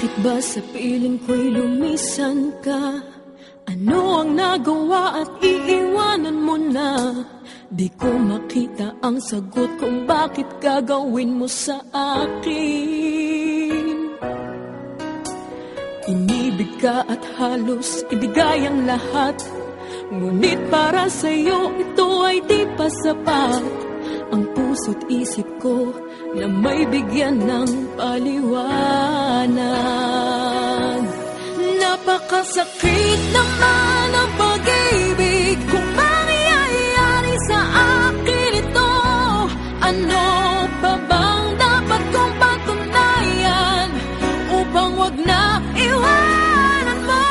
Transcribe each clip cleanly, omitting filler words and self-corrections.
Bakit ba sa piling ko'y lumisan ka? Ano ang nagawa at iiwanan mo na? Di ko makita ang sagot kung bakit gagawin mo sa akin. Inibig ka at halos ibigay ang lahat, ngunit para sa'yo ito ay di pa sapat. Ang puso't isip ko na may bigyan ng paliwanag. Napakasakit naman ang pag-ibig, kung mangyayari sa akin ito. Ano pa bang dapat kong patunayan upang wag na iwanan mo?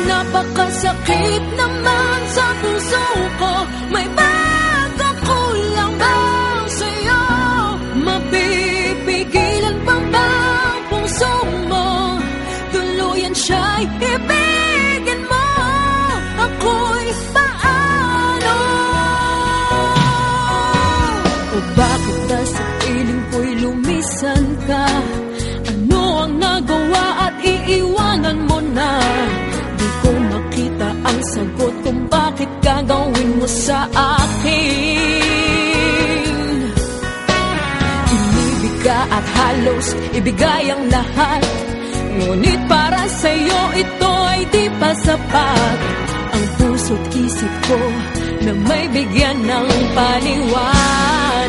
Napakasakit naman sa puso ko, may pagkakulang ba sa'yo? Mapipigilan pa ba ang puso mo? Tuluyan siya'y ibigin mo. Ako'y paano? O bakit ba sa piling ko'y lumisan ka? Ano ang nagawa at iiwanan mo na? Di ko makita ang sagot kung bakit gagawin mo sa akin. Inibig ka at halos ibigay ang lahat, ngunit para sa'yo ito ay di pa sapat. Ang puso't isip ko na may bigyan ng paliwanag.